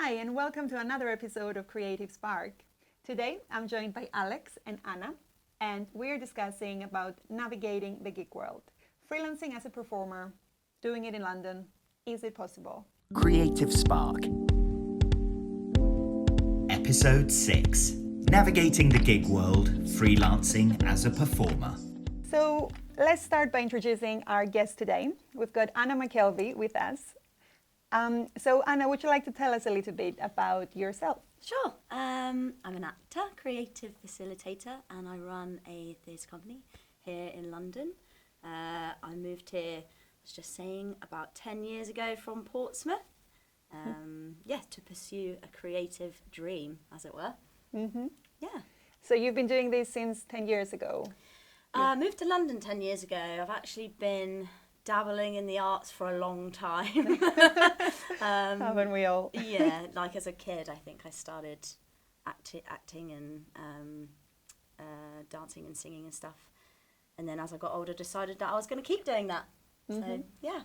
Hi, and welcome to another episode of Creative Spark. Today, I'm joined by Alex and Anna, and we're discussing about navigating the gig world. Freelancing as a performer, doing it in London, is it possible? Creative Spark. Episode 6. Navigating the gig world, freelancing as a performer. So, let's start by introducing our guest today. We've got Anna McKelvey with us. So Anna, would you like to tell us a little bit about yourself? Sure. I'm an actor, creative facilitator, and I run a theatre company here in London. I moved here, I was just saying, about 10 years ago from Portsmouth. To pursue a creative dream, as it were. Mm-hmm. Yeah. So you've been doing this since 10 years ago? I moved to London 10 years ago. I've actually been dabbling in the arts for a long time. Haven't we all? Yeah, like as a kid, I think I started acting and dancing and singing and stuff. And then as I got older, decided that I was going to keep doing that. Mm-hmm. So, yeah.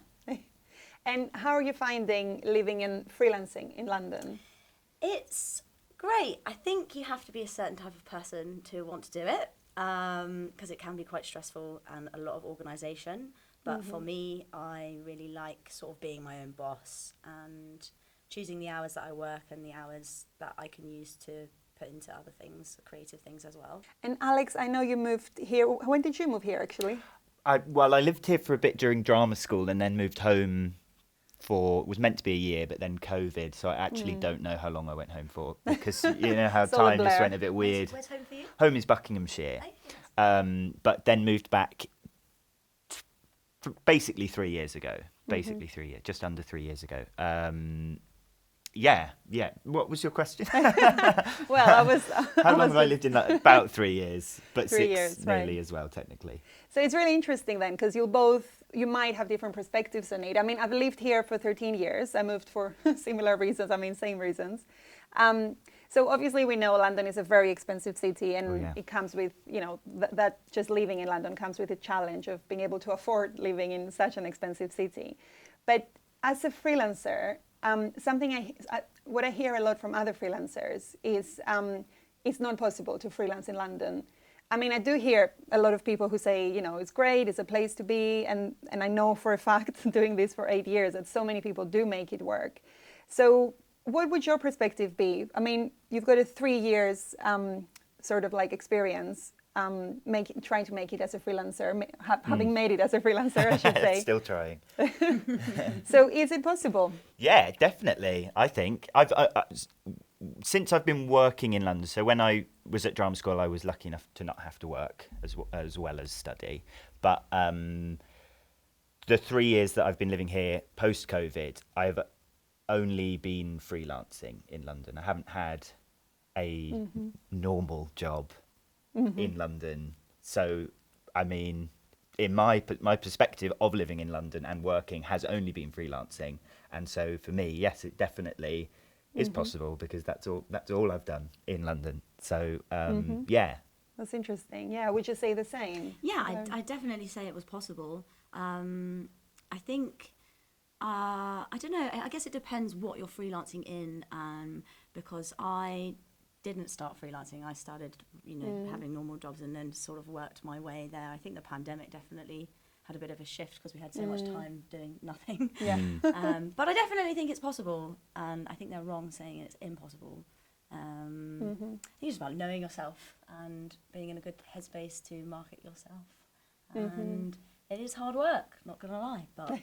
And how are you finding living and freelancing in London? It's great. I think you have to be a certain type of person to want to do it, because it can be quite stressful and a lot of organisation. But for me, I really like sort of being my own boss and choosing the hours that I work and the hours that I can use to put into other things, creative things as well. And Alex, I know you moved here. When did you move here, actually? I lived here for a bit during drama school and then moved home was meant to be a year, but then COVID, so I actually don't know how long I went home for, because you know how time just went a bit weird. Where's home for you? Home is Buckinghamshire, but then moved back basically 3 years ago, just under 3 years ago. Yeah. What was your question? Well, How long have I lived in that? About 3 years, but 3 6 years, nearly right. as well, technically. So it's really interesting then, because you might have different perspectives on it. I mean, I've lived here for 13 years. I moved for similar reasons, same reasons. So obviously we know London is a very expensive city, and it comes with, that just living in London comes with a challenge of being able to afford living in such an expensive city. But as a freelancer, what I hear a lot from other freelancers is it's not possible to freelance in London. I mean, I do hear a lot of people who say, it's great, it's a place to be, and I know for a fact, doing this for 8 years, that so many people do make it work. So what would your perspective be? I mean, you've got a 3 years sort of like experience trying to make it as a freelancer, having made it as a freelancer, I should say. Still trying. So is it possible? Yeah, definitely. I think since I've been working in London, so when I was at drama school, I was lucky enough to not have to work as well as study. But the 3 years that I've been living here post-COVID, I've only been freelancing in London. I haven't had a normal job in London. So, I mean, in my perspective of living in London and working has only been freelancing. And so for me, yes, it definitely is possible, because that's all I've done in London. So yeah. That's interesting. Yeah, would you say the same? Yeah, I definitely say it was possible. I think, I don't know, I guess it depends what you're freelancing in, because I didn't start freelancing. I started, having normal jobs and then sort of worked my way there. I think the pandemic definitely had a bit of a shift because we had so much time doing nothing. Yeah. But I definitely think it's possible, and I think they're wrong saying it's impossible. I think it's about knowing yourself and being in a good headspace to market yourself. And it is hard work, not going to lie, but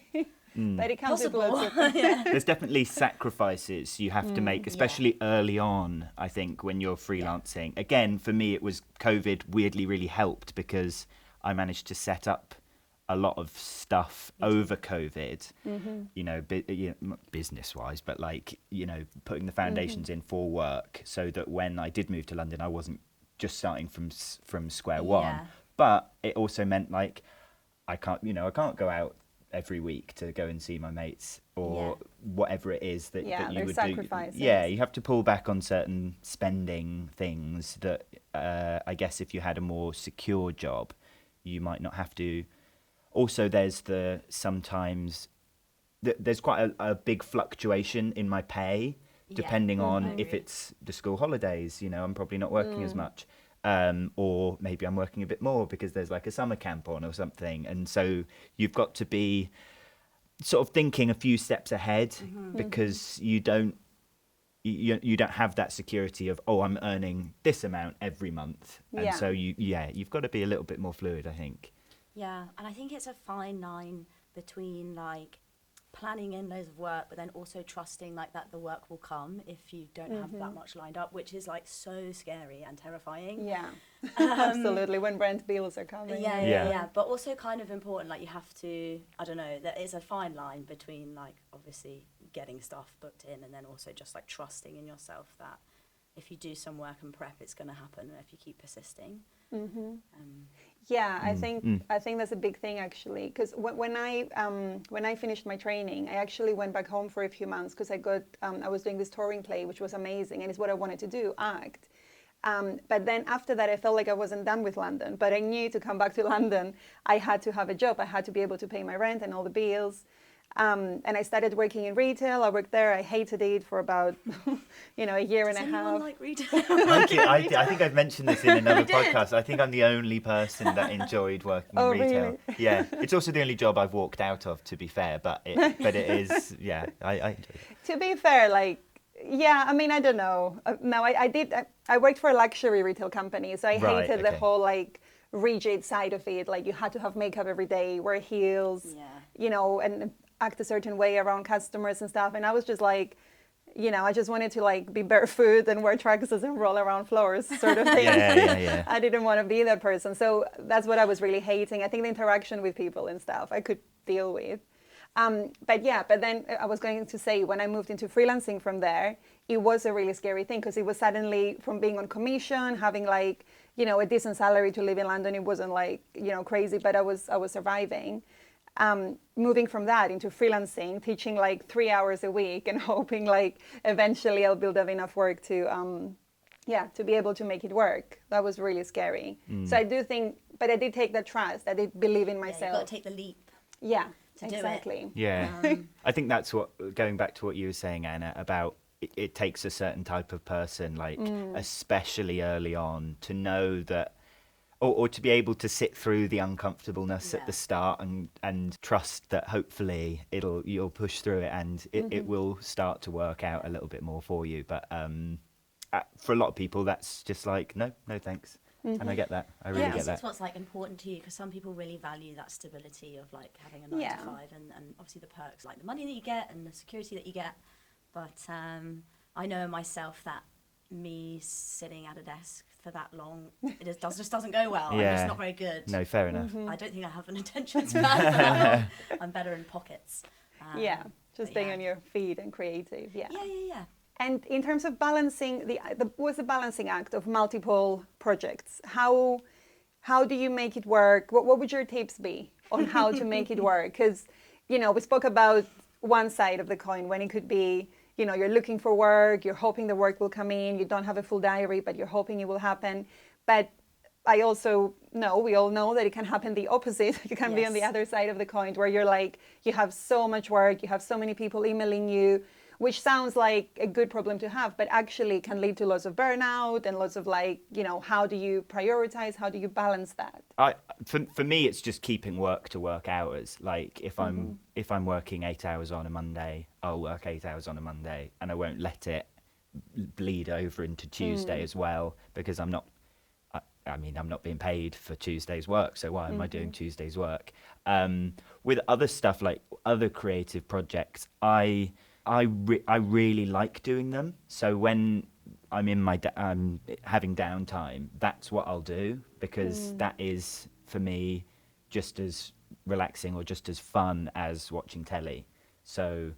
But it comes possible. with lots of... There's definitely sacrifices you have to make, especially early on, I think, when you're freelancing. Again, for me, it was COVID weirdly really helped, because I managed to set up a lot of stuff over COVID, business-wise, but putting the foundations in for work, so that when I did move to London, I wasn't just starting from square one. Yeah. But it also meant I can't go out every week to go and see my mates or whatever it is that you would sacrifices. do. Yeah, you have to pull back on certain spending things that I guess if you had a more secure job, you might not have to. Also, there's sometimes there's quite a big fluctuation in my pay. depending on I if agree. it's the school holidays, I'm probably not working as much. Or maybe I'm working a bit more because there's like a summer camp on or something. And so you've got to be sort of thinking a few steps ahead because you don't have that security of, oh, I'm earning this amount every month. And Yeah. so you've got to be a little bit more fluid, I think. Yeah, and I think it's a fine line between like planning in loads of work, but then also trusting like that the work will come if you don't have that much lined up, which is like so scary and terrifying. Yeah, absolutely. When rent bills are coming. Yeah. But also kind of important, like you have to, I don't know, there is a fine line between like obviously getting stuff booked in and then also just like trusting in yourself that if you do some work and prep, it's going to happen if you keep persisting. Yeah, I think that's a big thing actually. Because when I finished my training, I actually went back home for a few months because I was doing this touring play, which was amazing, and it's what I wanted to do, act. But then after that, I felt like I wasn't done with London. But I knew to come back to London, I had to have a job. I had to be able to pay my rent and all the bills. And I started working in retail. I worked there. I hated it for about, a year and a Does half. anyone like retail? I think I've mentioned this in another podcast. I think I'm the only person that enjoyed working in retail. Really? Yeah, it's also the only job I've walked out of, to be fair. But it is, yeah, I enjoyed it. To be fair, I don't know. No, I did. I worked for a luxury retail company, so I Right, hated the okay. whole rigid side of it. Like you had to have makeup every day, wear heels, and act a certain way around customers and stuff. And I was just I just wanted to be barefoot and wear tracksuits and roll around floors, sort of thing. Yeah. I didn't want to be that person. So that's what I was really hating. I think the interaction with people and stuff I could deal with. But then I was going to say, when I moved into freelancing from there, it was a really scary thing because it was suddenly from being on commission, having a decent salary to live in London. It wasn't crazy, but I was surviving. Moving from that into freelancing, teaching 3 hours a week and hoping eventually I'll build up enough work to be able to make it work. That was really scary. So I do think, but I did take that trust. I did believe in myself. You've got to take the leap. Yeah, to do it. exactly. Yeah, I think that's going back to what you were saying, Anna, about it takes a certain type of person, especially early on, to know that, or to be able to sit through the uncomfortableness at the start and trust that hopefully you'll push through it and it will start to work out a little bit more for you. But for a lot of people, that's just no thanks. And I get that. I really get that. That's what's important to you, because some people really value that stability of having a 9 to 5 and obviously the perks, like the money that you get and the security that you get. But I know myself that me sitting at a desk for that long, just doesn't go well. Yeah. I'm just not very good. No, fair enough. I don't think I have an attention span for that long. I'm better in pockets. Just being on your feet and creative. Yeah. And And in terms of balancing, what's the balancing act of multiple projects? How do you make it work? What would your tips be on how to make it work? Because, we spoke about one side of the coin when it could be, you're looking for work, you're hoping the work will come in, you don't have a full diary, but you're hoping it will happen. But I also know, we all know that it can happen the opposite. You can be on the other side of the coin where you're you have so much work, you have so many people emailing you, which sounds like a good problem to have, but actually can lead to lots of burnout and lots of how do you prioritize? How do you balance that? For me, it's just keeping work to work hours. If I'm working 8 hours on a Monday, I'll work 8 hours on a Monday, and I won't let it bleed over into Tuesday as well, because I'm not being paid for Tuesday's work, so why am I doing Tuesday's work? With other stuff, like other creative projects, I really like doing them. So when I'm in I'm having downtime, that's what I'll do, because that is for me just as relaxing or just as fun as watching telly. So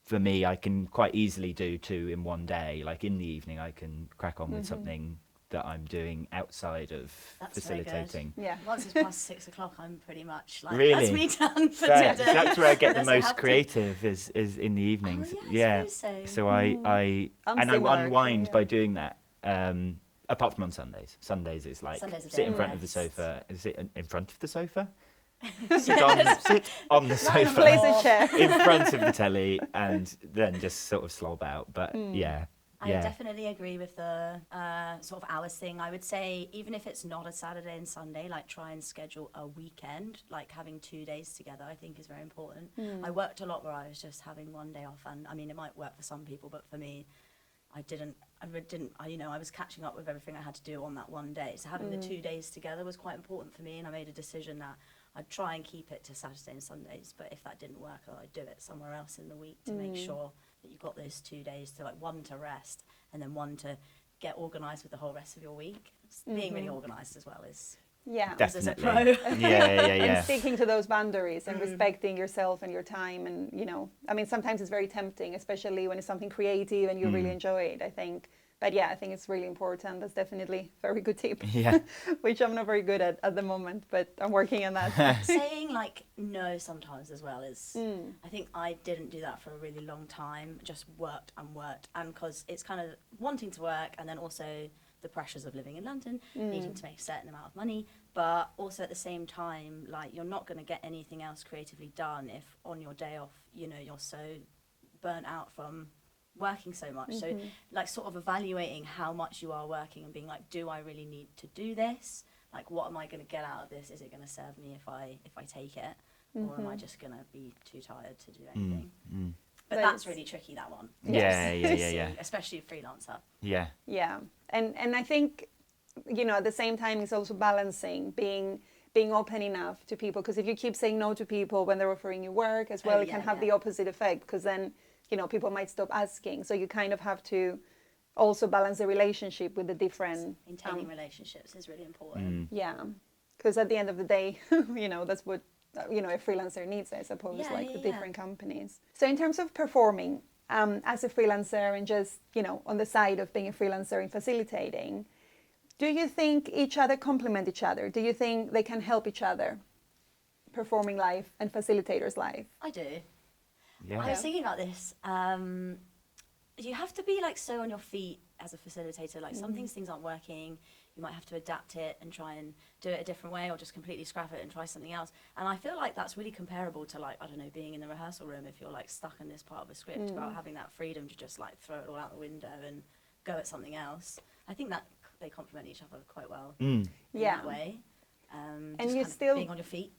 for me, I can quite easily do 2 in one day. In the evening, I can crack on with something that I'm doing outside of facilitating. Yeah. Once it's past 6 o'clock, I'm pretty much really? That's me done for Fair. today. That's where I get the Unless I most have to. creative is in the evenings. Oh, yeah, I suppose so. So I similar, unwind yeah. by doing that. Apart from on Sundays. Sundays is Sundays are sit in front nice. of the sofa. Is it in front of the sofa? sit on the sofa Place a chair. in front of the telly and then just sort of slob out. But I definitely agree with the sort of hours thing. I would say even if it's not a Saturday and Sunday, like try and schedule a weekend, like having 2 days together, I think is very important. I worked a lot where I was just having one day off, and I mean, it might work for some people, but for me, I was catching up with everything I had to do on that one day. So having the 2 days together was quite important for me, and I made a decision that I'd try and keep it to Saturday and Sundays, but if that didn't work, I'd do it somewhere else in the week to make sure that you've got those 2 days to, like, one to rest and then one to get organised with the whole rest of your week. Being really organised as well is definitely. is a pro. And sticking to those boundaries and respecting yourself and your time. And, I mean, sometimes it's very tempting, especially when it's something creative and you really enjoy it, I think. But I think it's really important. That's definitely a very good tip. Yeah. Which I'm not very good at the moment, but I'm working on that. Saying like no sometimes as well is, I think I didn't do that for a really long time, just worked, and because it's kind of wanting to work and then also the pressures of living in London, needing to make a certain amount of money, but also at the same time, like, you're not going to get anything else creatively done if on your day off, you're so burnt out from working so much. So like sort of evaluating how much you are working and being like, do I really need to do this? Like, what am I going to get out of this? Is it going to serve me if I take it, or am I just going to be too tired to do anything? But that's really tricky, that one. Yeah. Especially a freelancer. Yeah. And I think, at the same time, it's also balancing being open enough to people, because if you keep saying no to people when they're offering you work as well, it can have the opposite effect, because then people might stop asking. So you kind of have to also balance the relationship with the different... Maintaining relationships is really important. Yeah, because at the end of the day, that's what, a freelancer needs, I suppose, the different companies. So in terms of performing as a freelancer and just, on the side of being a freelancer in facilitating, do you think each other complement each other? Do you think they can help each other, performing life and facilitators life? I do. Yeah. I was thinking about this. You have to be like so on your feet as a facilitator. Like some things aren't working. You might have to adapt it and try and do it a different way, or just completely scrap it and try something else. And I feel like that's really comparable to, like, I don't know, being in the rehearsal room if you're like stuck in this part of a script, about having that freedom to just like throw it all out the window and go at something else. I think that they complement each other quite well in that way. And just you kind of still being on your feet.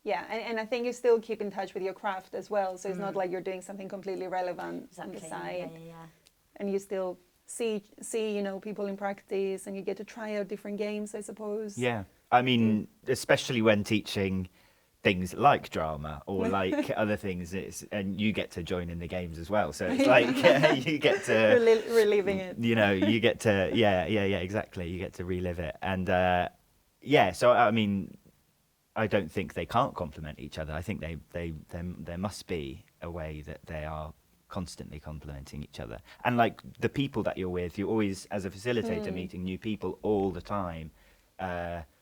Yeah, and I think you still keep in touch with your craft as well. So it's not like you're doing something completely relevant on the side. Yeah. And you still see people in practice, and you get to try out different games, I suppose. Yeah. I mean, especially when teaching things like drama or like other things, and you get to join in the games as well. So it's like you get to... reliving it. You get to... Yeah, exactly. You get to relive it. And so, I mean... I don't think they can't complement each other. I think there must be a way that they are constantly complementing each other. And like the people that you're with, you're always, as a facilitator, meeting new people all the time,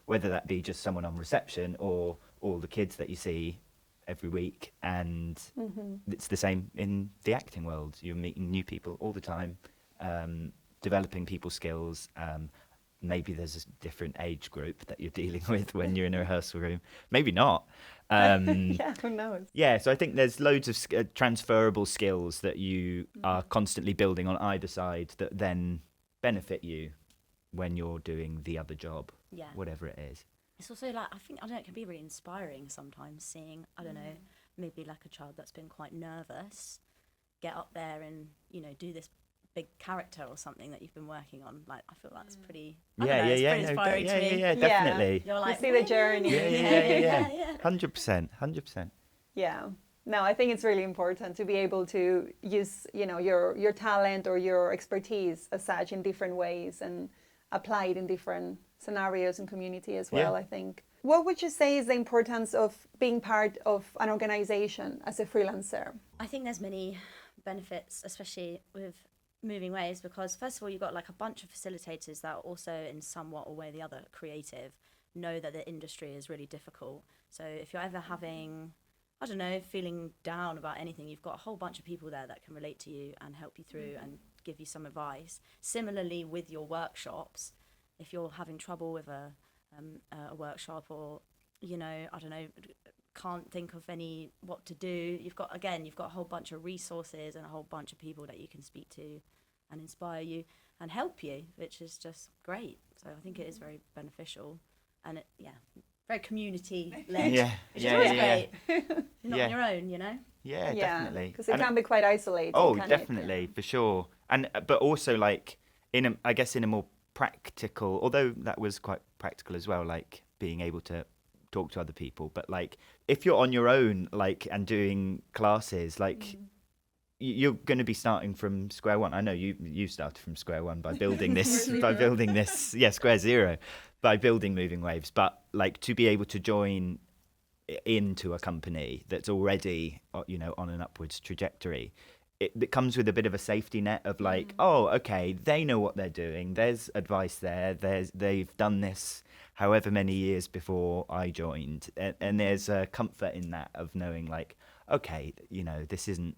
whether that be just someone on reception or all the kids that you see every week. And it's the same in the acting world. You're meeting new people all the time, developing people's skills. Maybe there's a different age group that you're dealing with when you're in a rehearsal room. Maybe not. Who knows? Yeah, so I think there's loads of transferable skills that you are constantly building on either side that then benefit you when you're doing the other job, whatever it is. It's also like, I don't know, it can be really inspiring sometimes seeing, I don't know, maybe like a child that's been quite nervous get up there and, do this big character or something that you've been working on. Like, I feel that's pretty inspiring to me. Yeah, definitely. You're like, you see the journey. Yeah. 100%. Yeah. No, I think it's really important to be able to use, your talent or your expertise as such in different ways and apply it in different scenarios and community as well, I think. What would you say is the importance of being part of an organization as a freelancer? I think there's many benefits, especially with moving ways, because first of all, you've got like a bunch of facilitators that are also in somewhat or way or the other creative, know that the industry is really difficult. So if you're ever having, I don't know, feeling down about anything, you've got a whole bunch of people there that can relate to you and help you through and give you some advice. Similarly with your workshops, if you're having trouble with a workshop or you know, I don't know, can't think of what to do, you've got a whole bunch of resources and a whole bunch of people that you can speak to and inspire you and help you, which is just great. So I think it is very beneficial, and very community led, which is always great. You're not on your own, you know. Yeah, definitely. Because it can be quite isolating. Oh, can definitely, for sure. And but also like in a more practical, although that was quite practical as well, like being able to talk to other people. But like if you're on your own, like and doing classes, like you're going to be starting from square one. I know you started from square one by building this square zero, by building Moving Waves. But like to be able to join into a company that's already, you know, on an upwards trajectory, it comes with a bit of a safety net of like, oh, okay, they know what they're doing. There's advice there. They've done this however many years before I joined, and there's a comfort in that of knowing like, okay, you know, this isn't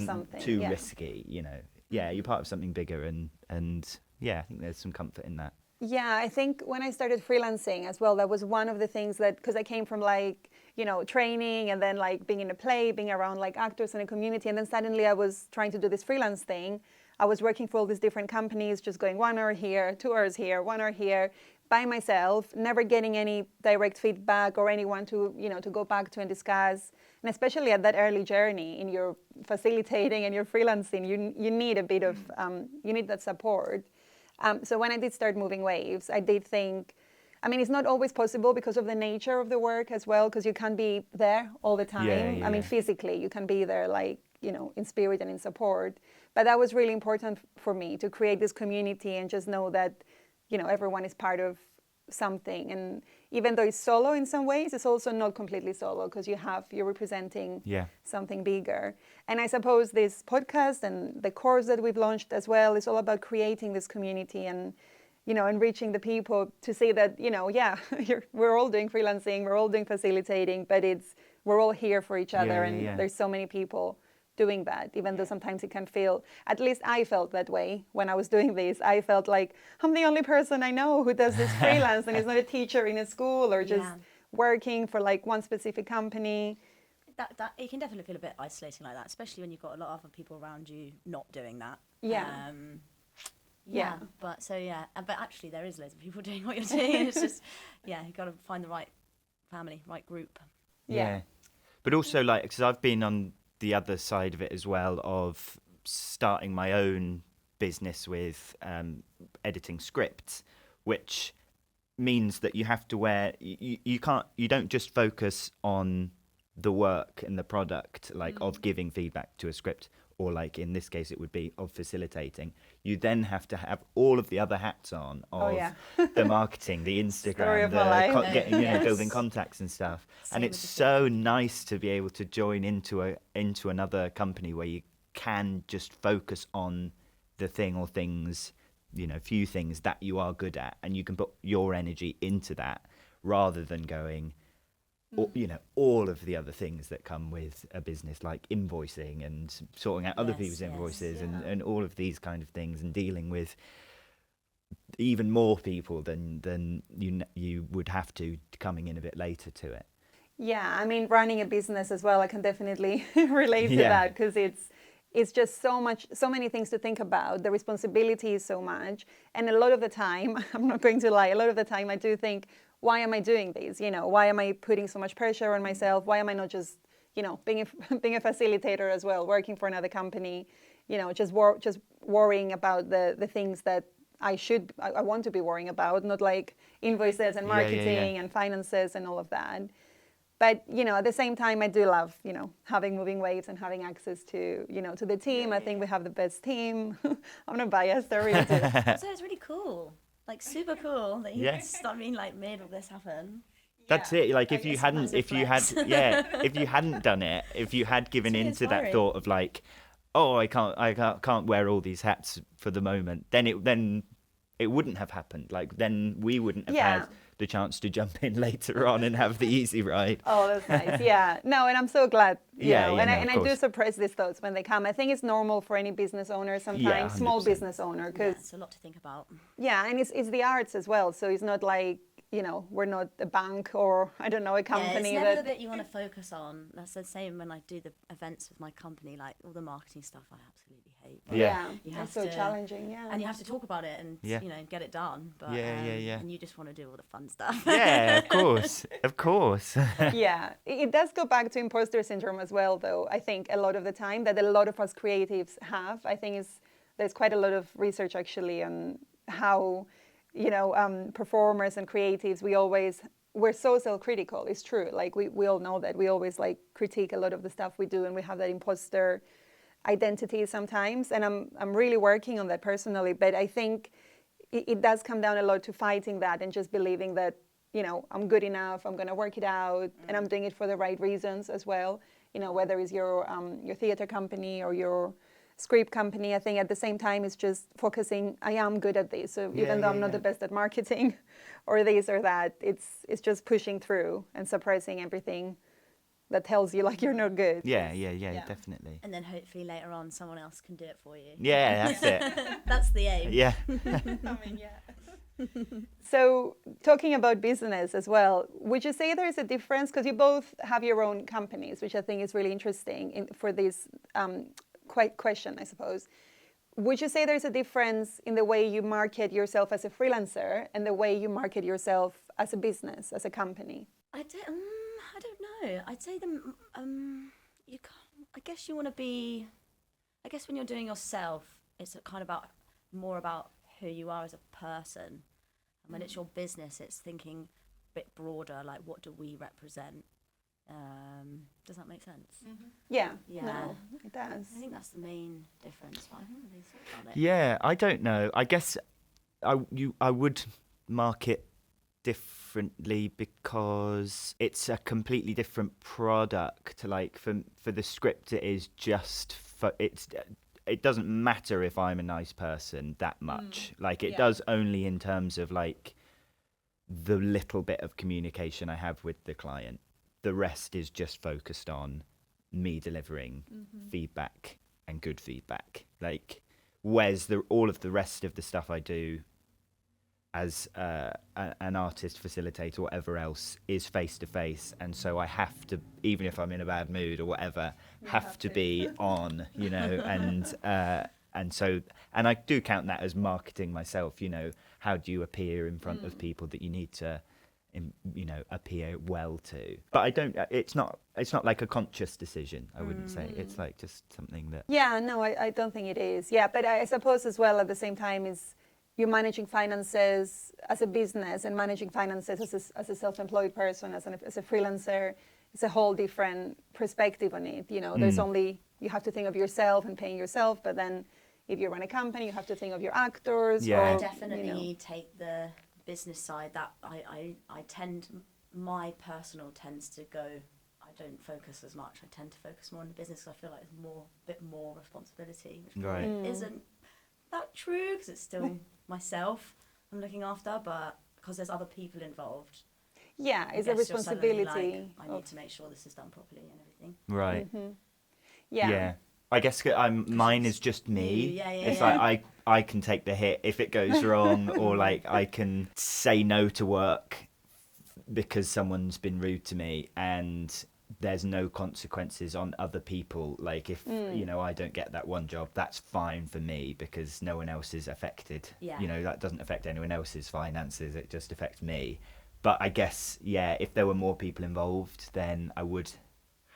something too risky, you know. Yeah, you're part of something bigger, and yeah, I think there's some comfort in that. Yeah, I think when I started freelancing as well, that was one of the things that, because I came from like, you know, training and then like being in a play, being around like actors in a community. And then suddenly I was trying to do this freelance thing. I was working for all these different companies, just going 1 hour here, 2 hours here, 1 hour here by myself, never getting any direct feedback or anyone to, you know, to go back to and discuss. And especially at that early journey in your facilitating and your freelancing, you need a bit of, you need that support. So when I did start Moving Waves, I did think, I mean, it's not always possible because of the nature of the work as well, because you can't be there all the time. I mean, physically, you can be there like, you know, in spirit and in support. But that was really important for me to create this community and just know that, you know, everyone is part of something. And even though it's solo in some ways, it's also not completely solo because you're representing something bigger. And I suppose this podcast and the course that we've launched as well is all about creating this community and, you know, enriching the people to see that, you know, we're all doing freelancing, we're all doing facilitating, but we're all here for each other. There's so many people doing that, even though sometimes it can feel, at least I felt that way when I was doing this. I felt like I'm the only person I know who does this freelance and is not a teacher in a school or just working for like one specific company. That it can definitely feel a bit isolating like that, especially when you've got a lot of other people around you not doing that. But actually there is loads of people doing what you're doing. It's just you've got to find the right family, right group. But also like, because I've been on the other side of it as well, of starting my own business with editing scripts, which means that you have to you don't just focus on the work and the product, like of giving feedback to a script, or like in this case it would be of facilitating. You then have to have all of the other hats on of the marketing, the Instagram, building contacts and stuff. And it's so nice to be able to join into another company where you can just focus on the thing or things, you know, few things that you are good at, and you can put your energy into that rather than going, you know, all of the other things that come with a business, like invoicing and sorting out other people's invoices and all of these kind of things, and dealing with even more people than you would have to coming in a bit later to it. Yeah, I mean, running a business as well, I can definitely relate to that, because it's just so many things to think about. The responsibility is so much. And a lot of the time, I'm not going to lie, a lot of the time I do think, why am I doing this? You know, why am I putting so much pressure on myself? Why am I not just, you know, being a facilitator as well, working for another company, you know, just worrying about the things that I want to be worrying about, not like invoices and marketing and finances and all of that. But, you know, at the same time, I do love, you know, having Moving Waves and having access to, you know, to the team. I think we have the best team. I'm not biased, I really do. So it's really cool. Like super cool that you like made all this happen. That's it. Like if you hadn't done it, if you had given into that thought of like, oh, I can't wear all these hats for the moment, then it wouldn't have happened. Like then we wouldn't have had the chance to jump in later on and have the easy ride. Oh, that's nice. Yeah. No, and I'm so glad. I do suppress these thoughts when they come. I think it's normal for any business owner sometimes, small business owner, because it's a lot to think about. Yeah, and it's the arts as well. So it's not like, we're not a bank or, I don't know, a company yeah, it's never the that... bit you want to focus on. That's the same when I do the events with my company, like all the marketing stuff I absolutely hate. But Yeah. you it's have so to, challenging, yeah. and you have to talk about it and Yeah. get it done. But, Yeah. And you just want to do all the fun stuff. Yeah, of course, of course. Yeah, it does go back to imposter syndrome as well, though. I think a lot of the time that a lot of us creatives have. I think there's quite a lot of research actually on how, performers and creatives, we're so self-critical. It's true. Like we all know that we always like critique a lot of the stuff we do, and we have that imposter identity sometimes. And I'm really working on that personally. But I think it does come down a lot to fighting that and just believing that, I'm good enough, I'm going to work it out, and I'm doing it for the right reasons as well. Whether it's your theater company or your script company, I think at the same time it's just focusing, I am good at this. So even though I'm not the best at marketing or this or that, it's just pushing through and suppressing everything that tells you like you're not good. Yeah, definitely. And then hopefully later on someone else can do it for you. Yeah, that's it. That's the aim. Yeah. So talking about business as well, would you say there's a difference? Because you both have your own companies, which I think is really interesting for this question, I suppose. Would you say there's a difference in the way you market yourself as a freelancer and the way you market yourself as a business, as a company? I don't know. I'd say I guess you want to be. I guess when you're doing yourself, it's kind of more about who you are as a person. And when it's your business, it's thinking a bit broader, like what do we represent? Does that make sense? Mm-hmm. Yeah. No, it does. I think that's the main difference. But I haven't really thought about it. Yeah, I don't know. I guess I would market differently because it's a completely different product. Like for the script, it is just it doesn't matter if I'm a nice person that much. Like it does only in terms of like the little bit of communication I have with the client. The rest is just focused on me delivering feedback and good feedback. Like, whereas all of the rest of the stuff I do as an artist, facilitator, or whatever else is face to face, and so I have to, even if I'm in a bad mood or whatever, have to be on, and so I do count that as marketing myself. How do you appear in front of people that you need to, appear well to? But I don't. It's not like a conscious decision. I wouldn't say it's like just something that. Yeah, no, I don't think it is. Yeah, but I suppose as well at the same time is you're managing finances as a business and managing finances as a self-employed person, as a freelancer. It's a whole different perspective on it. There's only, you have to think of yourself and paying yourself, but then if you run a company, you have to think of your actors. Yeah. Or, Definitely take the business side. That my personal tends to go, I don't focus as much. I tend to focus more on the business because I feel like there's a bit more responsibility, which probably isn't that true because it's still myself I'm looking after, but because there's other people involved. Yeah, it's a you're suddenly responsibility. like, I need to make sure this is done properly and everything. Right. Yeah. I guess mine is just me. It's like I can take the hit if it goes wrong, or like I can say no to work because someone's been rude to me, and there's no consequences on other people. Like if I don't get that one job, that's fine for me because no one else is affected. That doesn't affect anyone else's finances, it just affects me. But I guess if there were more people involved, then I would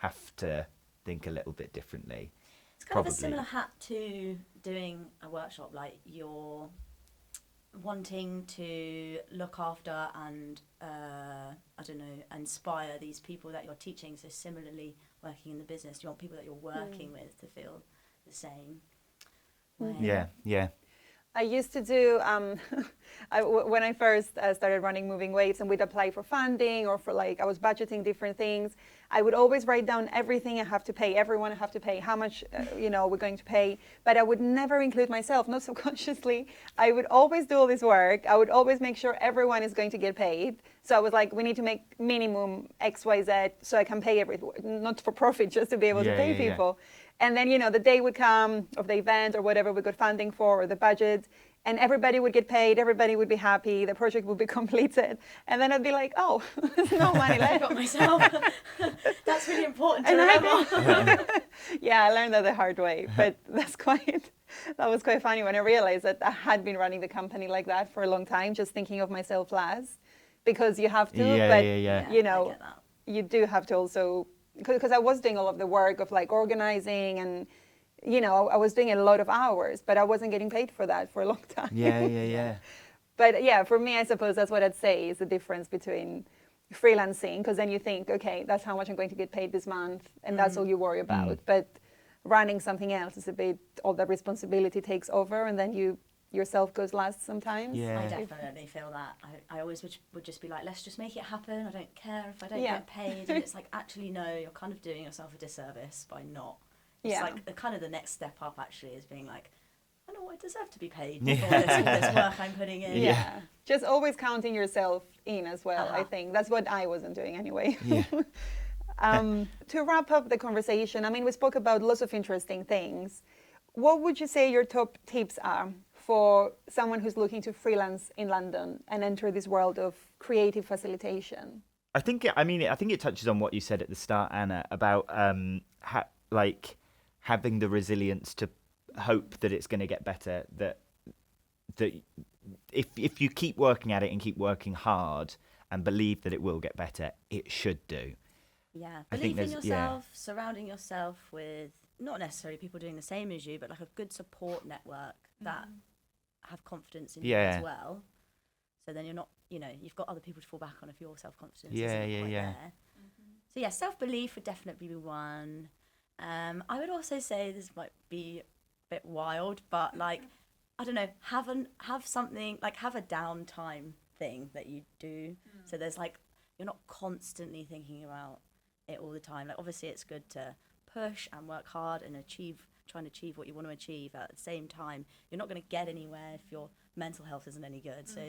have to think a little bit differently. It's kind of a similar hat to doing a workshop. Like you're wanting to look after and inspire these people that you're teaching. So similarly, working in the business, you want people that you're working with to feel the same way. Yeah. I used to do, when I first started running Moving Waves and we'd apply for funding or for I was budgeting different things, I would always write down everything I have to pay, everyone I have to pay, how much, we're going to pay. But I would never include myself, not subconsciously. I would always do all this work. I would always make sure everyone is going to get paid. So I was like, we need to make minimum X, Y, Z so I can pay everyone, not for profit, just to be able to pay people. And then, the day would come of the event or whatever we got funding for, or the budget, and everybody would get paid, everybody would be happy, the project would be completed. And then I'd be like, oh, there's no money I left. got myself. That's really important to And remember. Yeah, I learned that the hard way, but that was quite funny when I realized that I had been running the company like that for a long time, just thinking of myself last, because you have to, but I you get that. you do have to also, because I was doing all of the work of like organizing and, I was doing a lot of hours, but I wasn't getting paid for that for a long time. Yeah. But yeah, for me, I suppose that's what I'd say is the difference between freelancing, because then you think, okay, that's how much I'm going to get paid this month, and that's all you worry about. But running something else is a bit, all that responsibility takes over, and then yourself goes last sometimes. Yeah. I definitely feel that. I always would just be like, let's just make it happen. I don't care if I don't Yeah. get paid. And it's like, actually, no, you're kind of doing yourself a disservice by not. It's Yeah. like the next step up actually is being like, I know I deserve to be paid for all this work I'm putting in. Yeah. Just always counting yourself in as well, I Uh-huh. think. That's what I wasn't doing anyway. Yeah. To wrap up the conversation, I mean, we spoke about lots of interesting things. What would you say your top tips are for someone who's looking to freelance in London and enter this world of creative facilitation? I think it touches on what you said at the start, Anna, about having the resilience to hope that it's going to get better. That if you keep working at it and keep working hard and believe that it will get better, it should do. Yeah, I think believe in there's- yourself, surrounding yourself with not necessarily people doing the same as you, but like a good support network that have confidence in you Yeah. as well. So then you're not, you've got other people to fall back on if your self-confidence Yeah, isn't yeah, quite yeah. there. So yeah, self-belief would definitely be one. I would also say this might be a bit wild, but like, I don't know, have something, like have a downtime thing that you do. So there's like, you're not constantly thinking about it all the time. Like obviously it's good to push and work hard and try and achieve what you want to achieve. At the same time, you're not going to get anywhere if your mental health isn't any good. So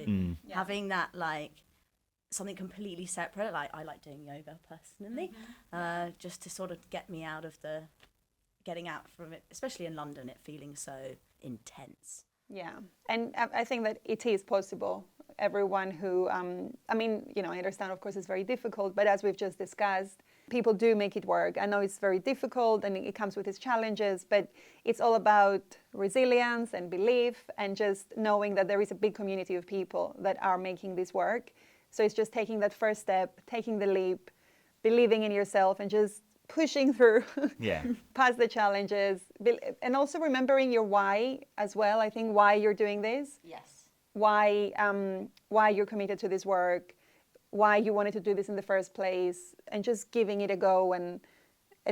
having that, like something completely separate, like I like doing yoga personally, just to sort of get me out of getting out from it, especially in London, it feeling so intense. Yeah, and I think that it is possible. Everyone who, I understand, of course, it's very difficult, but as we've just discussed, people do make it work. I know it's very difficult and it comes with its challenges, but it's all about resilience and belief and just knowing that there is a big community of people that are making this work. So it's just taking that first step, taking the leap, believing in yourself and just pushing through Yeah. past the challenges, and also remembering your why as well. I think why you're doing this, Yes. why you're committed to this work, why you wanted to do this in the first place, and just giving it a go and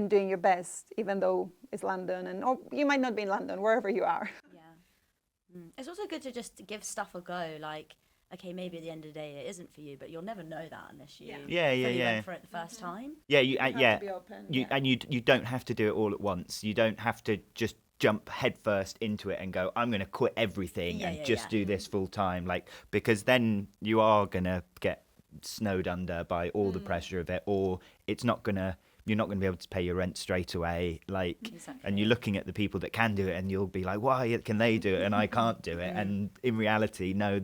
doing your best, even though it's London, or you might not be in London, wherever you are. Yeah. It's also good to just give stuff a go. Like, okay, maybe at the end of the day it isn't for you, but you'll never know that unless you fully went for it the first time. Yeah, you have yeah. to be open, You yeah. and you don't have to do it all at once. You don't have to just jump headfirst into it and go, I'm going to quit everything and just do this full time, like, because then you are going to get snowed under by all the pressure of it, or you're not going to be able to pay your rent straight away, like. Exactly. And you're looking at the people that can do it and you'll be like, why can they do it and I can't do it? And in reality, no,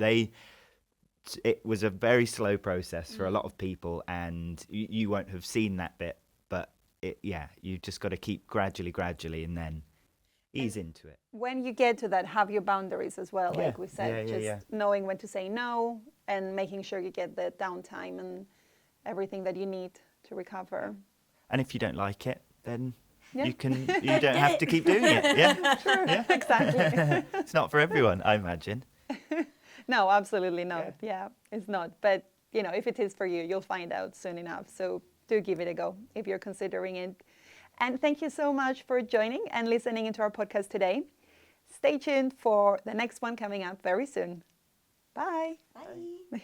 it was a very slow process for a lot of people, and you won't have seen that bit, but you just got to keep gradually and then ease into it. When you get to that, have your boundaries as well, Yeah. like we said, just knowing when to say no and making sure you get the downtime and everything that you need to recover. And if you don't like it, then Yeah. you don't have to keep doing it. Yeah, yeah. Exactly. It's not for everyone, I imagine. No, absolutely not. Yeah, it's not. But, if it is for you, you'll find out soon enough. So do give it a go if you're considering it. And thank you so much for joining and listening into our podcast today. Stay tuned for the next one coming up very soon. Bye. Bye.